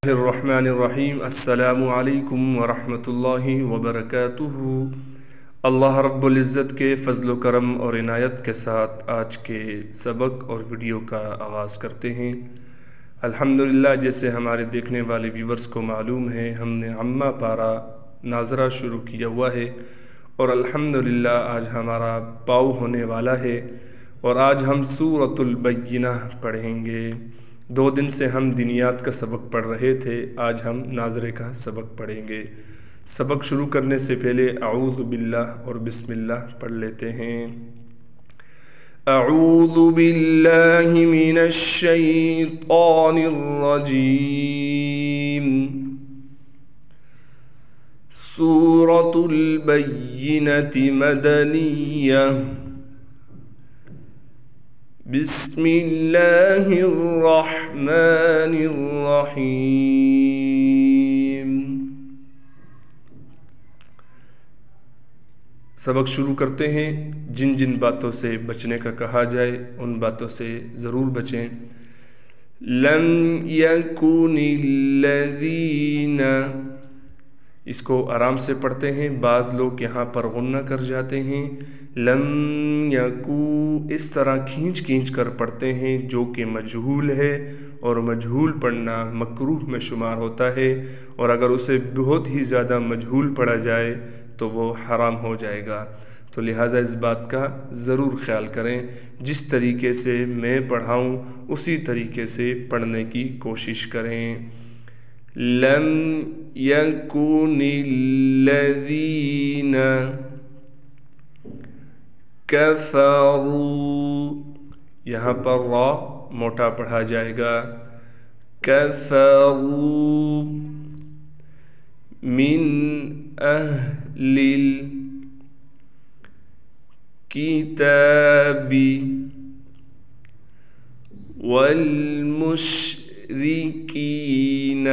الرحمن الرحیم السلام علیکم ورحمۃ اللہ وبرکاتہ۔ اللہ رب العزت کے فضل و کرم اور عنایت کے ساتھ آج کے سبق اور ویڈیو کا آغاز کرتے ہیں۔ الحمدللہ، جیسے ہمارے دیکھنے والے ویورز کو معلوم ہے، ہم نے عامہ پارہ ناظرہ شروع کیا ہوا ہے اور الحمدللہ آج ہمارا پاؤ ہونے والا ہے اور آج ہم سورۃ البینہ پڑھیں گے۔ 2 دن سے ہم دینیات کا سبق پڑھ رہے تھے، آج ہم ناظرے کا سبق پڑھیں گے۔ سبق شروع کرنے سے پہلے اعوذ باللہ اور بسم اللہ پڑھ لیتے ہیں۔ اعوذ باللہ من الشیطان الرجیم۔ سورۃ البینہ مدنیہ۔ بسم اللہ الرحمن الرحیم۔ سبق شروع کرتے ہیں۔ جن جن باتوں سے بچنے کا کہا جائے ان باتوں سے ضرور بچیں۔ لم یکن الذین، اس کو آرام سے پڑھتے ہیں، بعض لوگ یہاں پر غنہ کر جاتے ہیں۔ لم یکو اس طرح کھینچ کر پڑھتے ہیں جو کہ مجہول ہے، اور مجہول پڑھنا مکروہ میں شمار ہوتا ہے، اور اگر اسے بہت ہی زیادہ مجہول پڑھا جائے تو وہ حرام ہو جائے گا، تو لہٰذا اس بات کا ضرور خیال کریں۔ جس طریقے سے میں پڑھاؤں اسی طریقے سے پڑھنے کی کوشش کریں۔ لم یکن الذین کفروا، یہاں پر را موٹا پڑھا جائے گا۔ کفروا من اہل الکتاب والمشرکین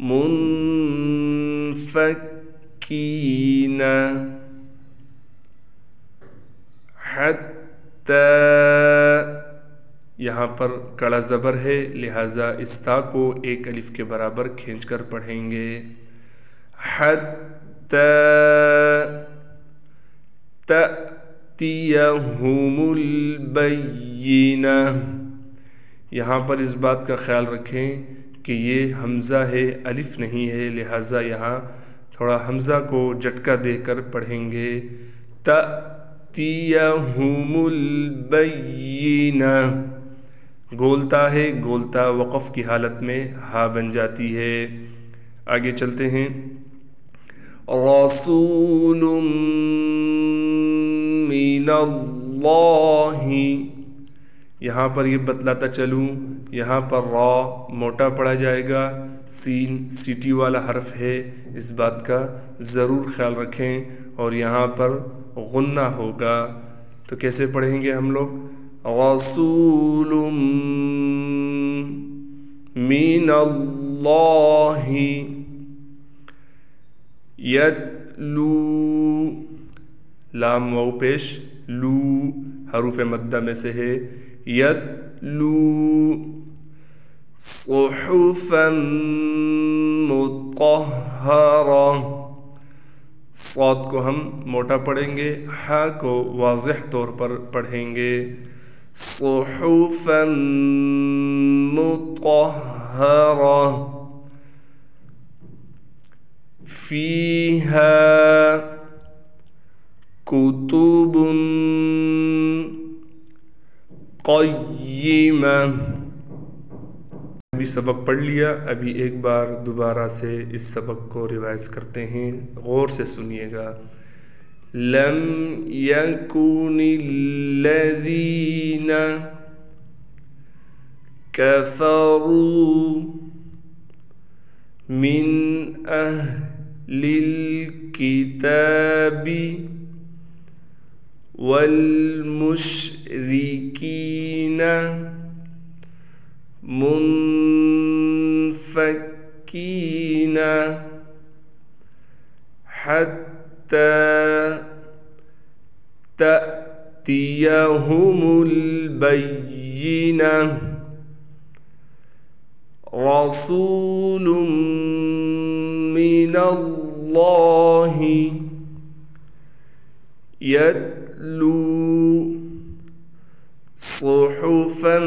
منفکین حتی، یہاں پر کڑا زبر ہے لہٰذا اس تا کو ایک الف کے برابر کھینچ کر پڑھیں گے۔ حتی تأتیہم البینہ، یہاں پر اس بات کا خیال رکھیں کہ یہ حمزہ ہے، الف نہیں ہے، لہٰذا یہاں تھوڑا حمزہ کو جھٹکا دے کر پڑھیں گے۔ تأتیہم البینہ، گولتا ہے، گولتا وقف کی حالت میں ہا بن جاتی ہے۔ آگے چلتے ہیں۔ رسول من اللہ، یہاں پر یہ بتلاتا چلوں، یہاں پر را موٹا پڑھا جائے گا، سین سیٹی والا حرف ہے، اس بات کا ضرور خیال رکھیں، اور یہاں پر غنہ ہوگا، تو کیسے پڑھیں گے ہم لوگ؟ رسول من اللہ یتلو، لام واو پیش، لو حروف مدہ میں سے ہے، یتلو صحفا مطہرہ، صاد کو ہم موٹا پڑھیں گے، ہا کو واضح طور پر پڑھیں گے۔ صحفا مطہرہ فیہا کتب قیمہ۔ ابھی سبق پڑھ لیا، ابھی ایک بار دوبارہ سے اس سبق کو ریوائز کرتے ہیں، غور سے سنیے گا۔ لم یکن الذین کفروا من اہل الکتاب والمشرکین منفکین حتی تأتیہم البینہ، رسول من اللہ يتلو صحفا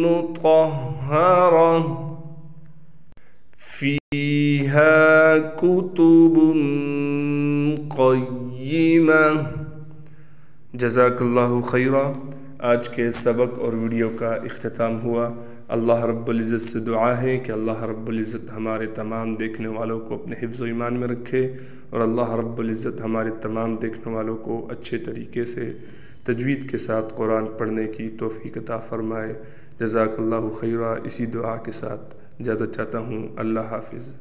مطهرة فيها كتب قيمة۔ جزاک اللہ خیرا۔ آج کے سبق اور ویڈیو کا اختتام ہوا۔ اللہ رب العزت سے دعا ہے کہ اللہ رب العزت ہمارے تمام دیکھنے والوں کو اپنے حفظ و ایمان میں رکھے، اور اللہ رب العزت ہمارے تمام دیکھنے والوں کو اچھے طریقے سے تجوید کے ساتھ قرآن پڑھنے کی توفیق عطا فرمائے۔ جزاک اللہ خیرا۔ اسی دعا کے ساتھ اجازت چاہتا ہوں۔ اللہ حافظ۔